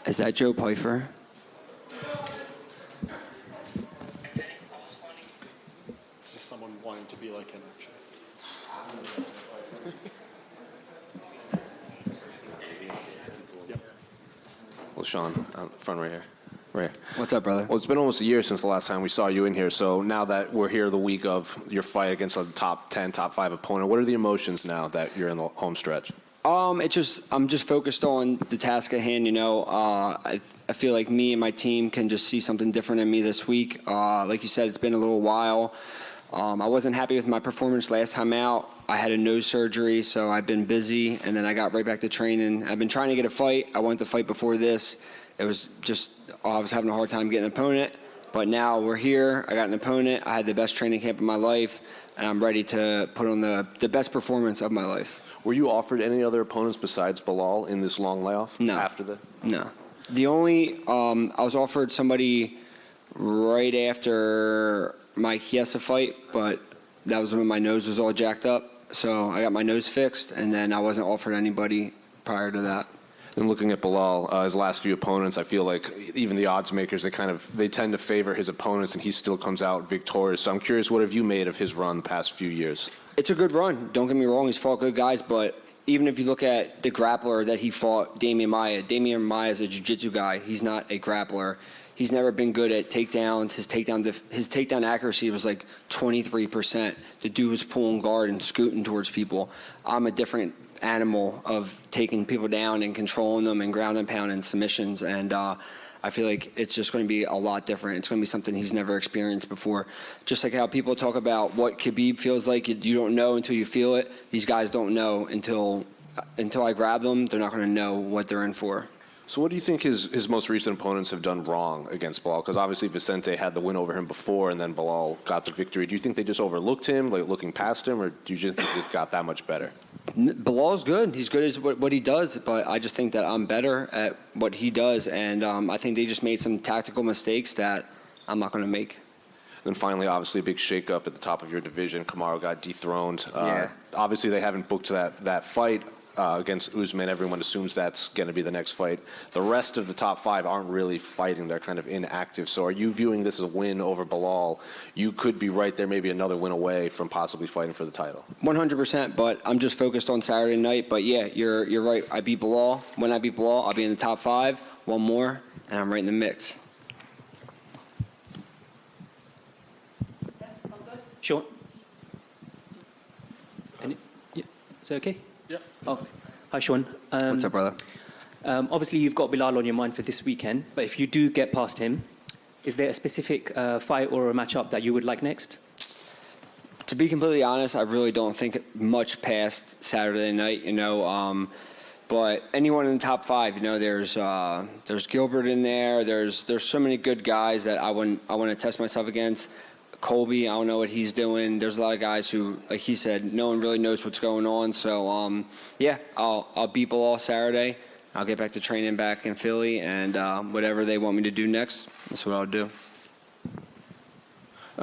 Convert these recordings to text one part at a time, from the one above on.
Is that Joe Pfeiffer? Is this someone wanting to be like him, actually? Yep. Well, Sean, front right here. Right. What's up, brother? Well, it's been almost a year since the last time we saw you in here. So now that we're here the week of your fight against a top 10, top 5 opponent, what are the emotions now that you're in the home stretch? I'm just focused on the task at hand. I feel like me and my team can just see something different in me this week. Like you said, it's been a little while. I wasn't happy with my performance last time out. I had a nose surgery, so I've been busy, and then I got right back to training. I've been trying to get a fight. I wanted to fight before this. It was just, I was having a hard time getting an opponent, but now we're here. I got an opponent. I had the best training camp of my life, and I'm ready to put on the best performance of my life. Were you offered any other opponents besides Belal in this long layoff? No. After the? No. The only, I was offered somebody right after my Chiesa fight, but that was when my nose was all jacked up. So I got my nose fixed, and then I wasn't offered anybody prior to that. And looking at Belal, his last few opponents, I feel like even the odds makers, they tend to favor his opponents, and he still comes out victorious. So I'm curious, what have you made of his run the past few years? It's a good run. Don't get me wrong. He's fought good guys, but even if you look at the grappler that he fought, Damian Maia is a jiu-jitsu guy. He's not a grappler. He's never been good at takedowns. His takedown accuracy was like 23%. The dude was pulling guard and scooting towards people. I'm a different animal of taking people down and controlling them and ground and pound and submissions, and I feel like it's just going to be a lot different. It's going to be something he's never experienced before. Just like how people talk about what Khabib feels like, you don't know until you feel it. These guys don't know until I grab them. They're not going to know what they're in for. So what do you think his most recent opponents have done wrong against Belal? Because obviously Vicente had the win over him before, and then Belal got the victory. Do you think they just overlooked him, like looking past him, or do you just think he just got that much better? Belal's good. He's good at what he does, but I just think that I'm better at what he does, and I think they just made some tactical mistakes that I'm not going to make. Then finally, obviously, a big shakeup at the top of your division. Kamaru got dethroned. Yeah. Obviously, they haven't booked that fight against Usman. Everyone assumes that's going to be the next fight. The rest of the top 5 aren't really fighting. They're kind of inactive. So are you viewing this as a win over Belal? You could be right there, maybe another win away from possibly fighting for the title. 100%, but I'm just focused on Saturday night. But yeah, you're right. I beat Belal. When I beat Belal, I'll be in the top 5, one more, and I'm right in the mix. Sean? Yeah. Is that okay? Yeah. Oh, hi, Sean. What's up, brother? Obviously, you've got Belal on your mind for this weekend, but if you do get past him, is there a specific fight or a matchup that you would like next? To be completely honest, I really don't think much past Saturday night, but anyone in the top 5, there's Gilbert in there. There's so many good guys that I want to test myself against. Colby, I don't know what he's doing. There's a lot of guys who, like he said, no one really knows what's going on. So, yeah, I'll beat Belal Saturday. I'll get back to training back in Philly, and whatever they want me to do next, that's what I'll do.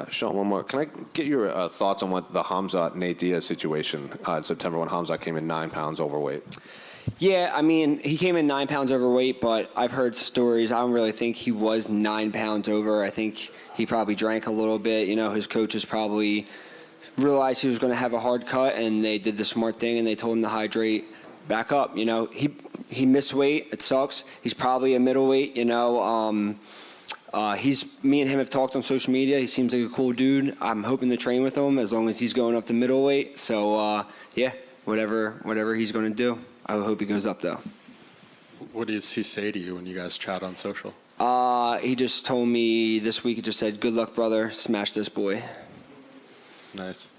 Sean, one more. Can I get your thoughts on what the Hamzat-Nate Diaz situation in September when Hamzat came in 9 pounds overweight? Yeah, I mean, he came in 9 pounds overweight, but I've heard stories. I don't really think he was 9 pounds over. I think he probably drank a little bit. His coaches probably realized he was going to have a hard cut, and they did the smart thing, and they told him to hydrate back up. He missed weight. It sucks. He's probably a middleweight. Me and him have talked on social media. He seems like a cool dude. I'm hoping to train with him as long as he's going up to middleweight. So, yeah, whatever he's going to do. I hope he goes up, though. What does he say to you when you guys chat on social? He just told me this week, he just said, "Good luck, brother. Smash this boy." Nice.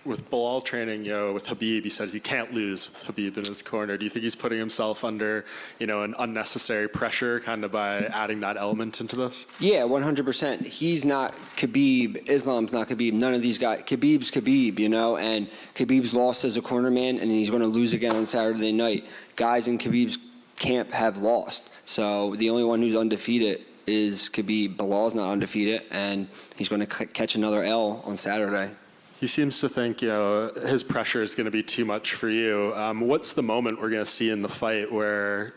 With Belal training, with Khabib, he says he can't lose with Khabib in his corner. Do you think he's putting himself under, an unnecessary pressure kind of by adding that element into this? Yeah, 100%. He's not Khabib. Islam's not Khabib. None of these guys. Khabib's Khabib, and Khabib's lost as a corner man, and he's going to lose again on Saturday night. Guys in Khabib's camp have lost. So the only one who's undefeated is Khabib. Belal's not undefeated, and he's going to catch another L on Saturday. He seems to think, his pressure is going to be too much for you. What's the moment we're going to see in the fight where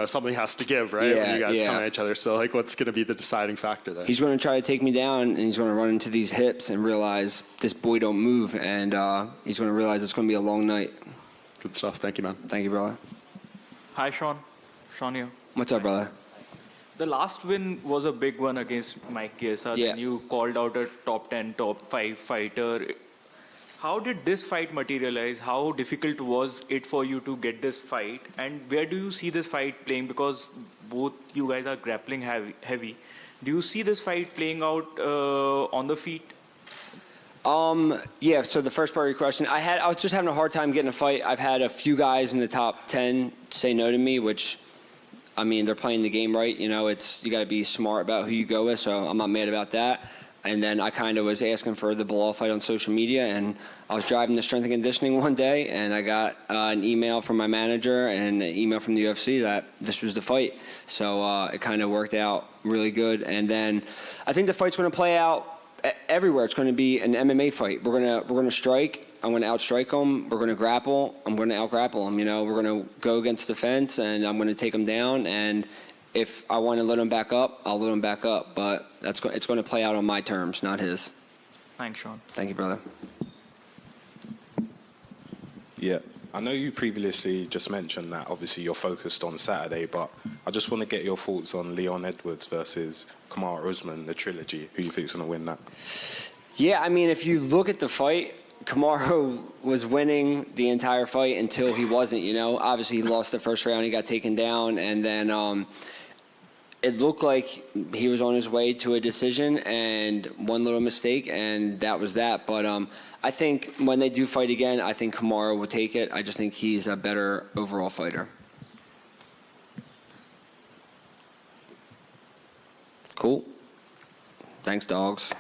something has to give, right? When Yeah, you guys yeah. come at each other. So, like, what's going to be the deciding factor there? He's going to try to take me down, and he's going to run into these hips and realize this boy don't move, and he's going to realize it's going to be a long night. Good stuff. Thank you, man. Thank you, brother. Hi, Sean. Sean here. What's up, brother? The last win was a big one against Mike Chiesa. Yeah. Then you called out a top 10, top 5 fighter. How did this fight materialize? How difficult was it for you to get this fight? And where do you see this fight playing? Because both you guys are grappling heavy. Do you see this fight playing out on the feet? Yeah, so the first part of your question, I was just having a hard time getting a fight. I've had a few guys in the top 10 say no to me, which, I mean, they're playing the game right. You got to be smart about who you go with, so I'm not mad about that. And then I kind of was asking for the Belal fight on social media, and I was driving to strength and conditioning one day, and I got an email from my manager and an email from the UFC that this was the fight. So it kind of worked out really good. And then I think the fight's going to play out everywhere. It's going to be an MMA fight. We're going to strike. I'm going to outstrike them. We're going to grapple. I'm going to outgrapple them. We're going to go against the fence, and I'm going to take them down. And if I want to let him back up, I'll let him back up. But it's going to play out on my terms, not his. Thanks, Sean. Thank you, brother. Yeah, I know you previously just mentioned that obviously you're focused on Saturday, but I just want to get your thoughts on Leon Edwards versus Kamaru Usman, the trilogy. Who you think's going to win that? Yeah, I mean, if you look at the fight, Kamaru was winning the entire fight until he wasn't, Obviously, he lost the first round. He got taken down, and then it looked like he was on his way to a decision, and one little mistake, and that was that. But I think when they do fight again, I think Kamaru will take it. I just think he's a better overall fighter. Cool. Thanks, dogs.